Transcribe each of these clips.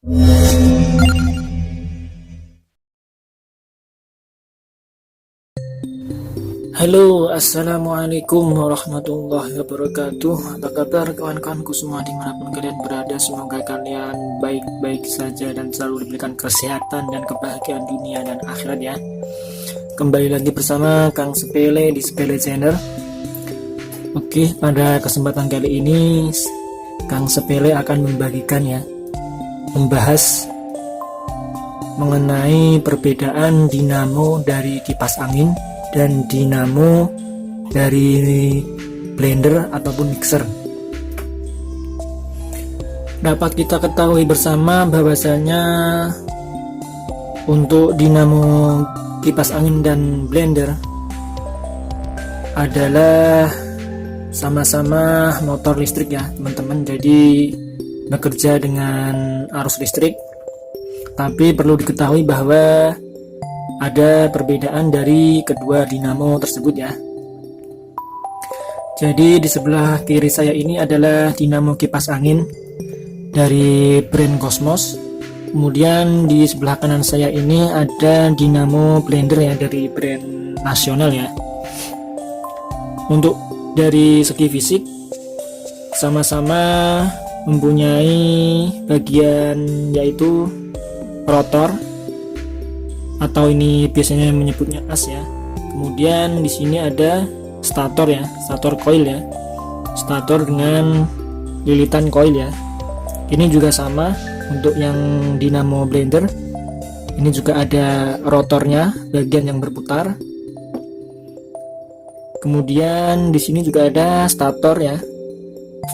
Halo, assalamualaikum warahmatullahi wabarakatuh. Apa kabar kawan-kawanku semua dimanapun kalian berada? Semoga kalian baik-baik saja dan selalu diberikan kesehatan dan kebahagiaan dunia dan akhirat ya. Kembali lagi bersama Kang Sepele di Sepele Channel. Oke, pada kesempatan kali ini Kang Sepele akan membahas mengenai perbedaan dinamo dari kipas angin dan dinamo dari blender ataupun mixer. Dapat kita ketahui bersama bahwasanya untuk dinamo kipas angin dan blender adalah sama-sama motor listrik ya teman-teman, jadi bekerja dengan arus listrik, tapi perlu diketahui bahwa ada perbedaan dari kedua dinamo tersebut ya. Jadi di sebelah kiri saya ini adalah dinamo kipas angin dari brand Cosmos. Kemudian di sebelah kanan saya ini ada dinamo blender ya dari brand nasional ya. Untuk dari segi fisik sama-sama mempunyai bagian yaitu rotor, atau ini biasanya menyebutnya as ya. Kemudian di sini ada stator ya, stator coil ya, stator dengan lilitan coil ya. Ini juga sama untuk yang dinamo blender. Ini juga ada rotornya, bagian yang berputar. Kemudian di sini juga ada stator ya,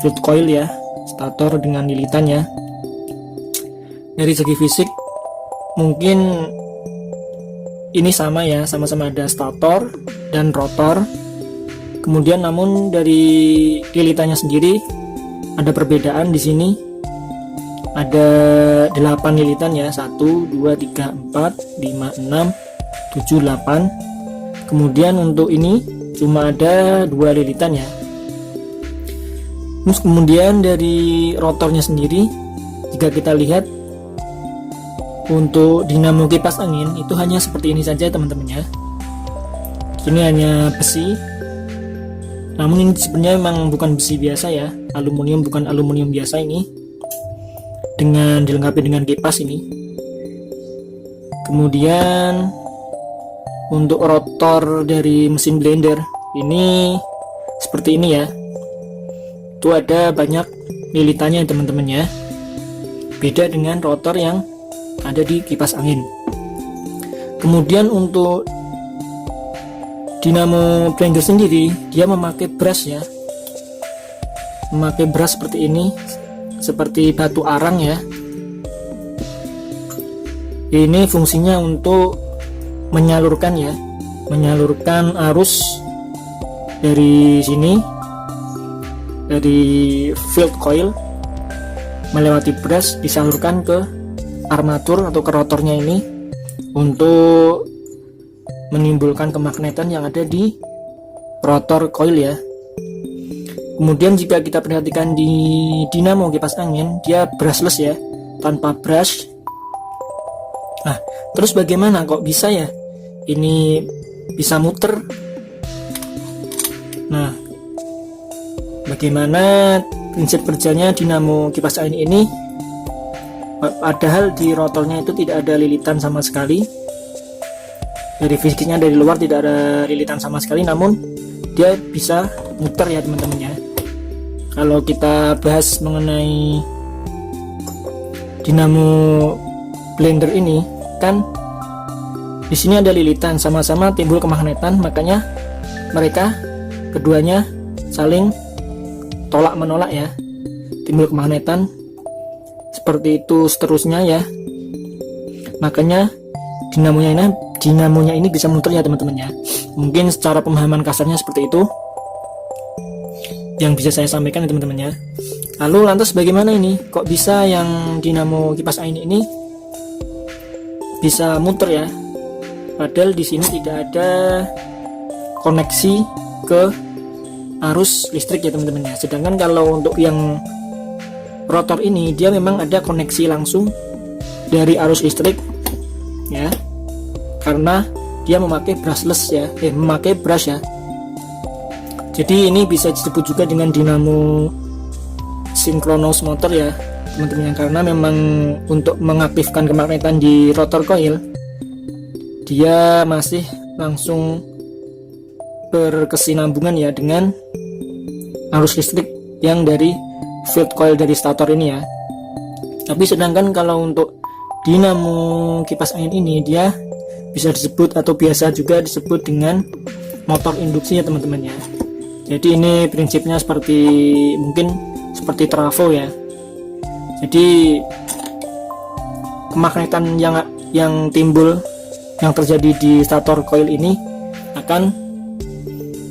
field coil ya, stator dengan lilitan ya. Dari segi fisik mungkin ini sama ya, sama-sama ada stator dan rotor. Kemudian namun dari lilitannya sendiri ada perbedaan di sini. Ada 8 lilitan ya, 1 2 3 4 5 6 7 8. Kemudian untuk ini cuma ada 2 lilitan ya. Terus kemudian dari rotornya sendiri, jika kita lihat untuk dinamo kipas angin itu hanya seperti ini saja teman-teman ya. Ini hanya besi, namun ini sebenarnya memang bukan besi biasa ya, aluminium, bukan aluminium biasa ini, dengan dilengkapi dengan kipas ini. Kemudian untuk rotor dari mesin blender ini seperti ini ya, itu ada banyak lilitannya teman-teman ya, beda dengan rotor yang ada di kipas angin. Kemudian untuk dinamo blender sendiri dia memakai brush ya, memakai brush seperti ini, seperti batu arang ya. Ini fungsinya untuk menyalurkan ya, menyalurkan arus dari sini, dari field coil melewati brush, disalurkan ke armatur atau ke rotornya ini untuk menimbulkan kemagnetan yang ada di rotor coil ya. Kemudian jika kita perhatikan di dinamo kipas angin, dia brushless ya, tanpa brush. Nah, terus bagaimana kok bisa ya ini bisa muter? Nah, bagaimana prinsip kerjanya dinamo kipas angin ini? Padahal di rotornya itu tidak ada lilitan sama sekali, dari fisiknya dari luar tidak ada lilitan sama sekali, namun dia bisa muter ya teman-teman ya. Kalau kita bahas mengenai dinamo blender ini kan, di sini ada lilitan, sama-sama timbul kemagnetan, makanya mereka keduanya saling tolak menolak ya, timbul kemagnetan. Seperti itu seterusnya ya. Makanya dinamonya ini bisa muter ya teman-teman ya. Mungkin secara pemahaman kasarnya seperti itu yang bisa saya sampaikan ya teman-teman ya. Lalu lantas bagaimana ini? Kok bisa yang dinamo kipas angin ini bisa muter ya? Padahal di sini tidak ada koneksi ke arus listrik ya teman-teman ya. Sedangkan kalau untuk yang rotor ini dia memang ada koneksi langsung dari arus listrik ya, karena dia memakai brushless ya, memakai brush ya. Jadi ini bisa disebut juga dengan dinamo synchronous motor ya teman-teman, karena memang untuk mengaktifkan kemagnetan di rotor coil dia masih langsung berkesinambungan ya dengan arus listrik yang dari field coil dari stator ini ya. Tapi sedangkan kalau untuk dinamo kipas angin ini, dia bisa disebut atau biasa juga disebut dengan motor induksi ya teman-teman ya. Jadi ini prinsipnya mungkin seperti trafo ya. Jadi kemagnetan yang timbul, yang terjadi di stator coil ini akan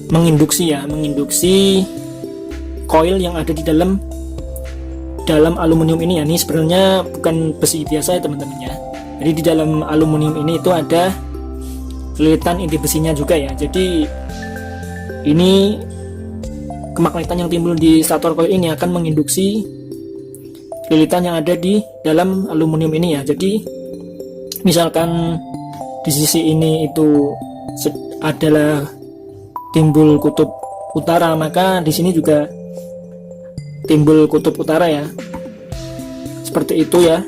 menginduksi coil yang ada di dalam aluminium ini ya. Ini sebenarnya bukan besi biasa ya teman-teman ya. Jadi di dalam aluminium ini itu ada lilitan inti besinya juga ya. Jadi ini kemagnetan yang timbul di stator coil ini akan menginduksi lilitan yang ada di dalam aluminium ini ya. Jadi misalkan di sisi ini itu adalah timbul kutub utara, maka di sini juga timbul kutub utara ya. Seperti itu ya.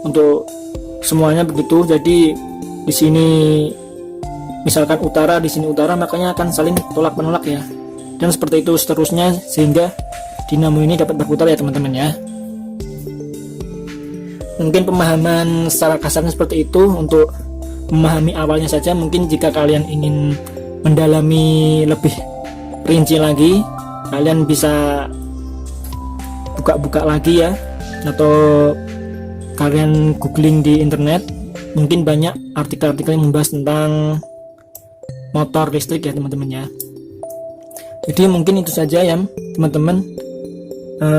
Untuk semuanya begitu. Jadi di sini misalkan utara, di sini utara, makanya akan saling tolak menolak ya. Dan seperti itu seterusnya sehingga dinamo ini dapat berputar ya teman-teman ya. Mungkin pemahaman secara kasarnya seperti itu untuk memahami awalnya saja. Mungkin jika kalian ingin mendalami lebih rinci lagi, kalian bisa buka-buka lagi ya, atau kalian googling di internet. Mungkin banyak artikel-artikel yang membahas tentang motor listrik ya teman-teman ya. Jadi mungkin itu saja ya teman-teman,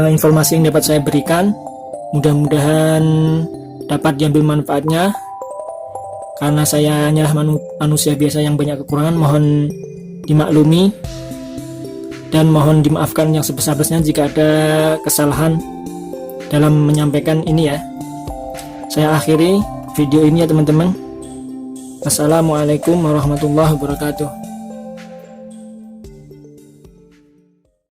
informasi yang dapat saya berikan. Mudah-mudahan dapat diambil manfaatnya. Karena saya hanyalah manusia biasa yang banyak kekurangan, mohon dimaklumi dan mohon dimaafkan yang sebesar-besarnya jika ada kesalahan dalam menyampaikan ini ya. Saya akhiri video ini ya teman-teman. Assalamualaikum warahmatullahi wabarakatuh.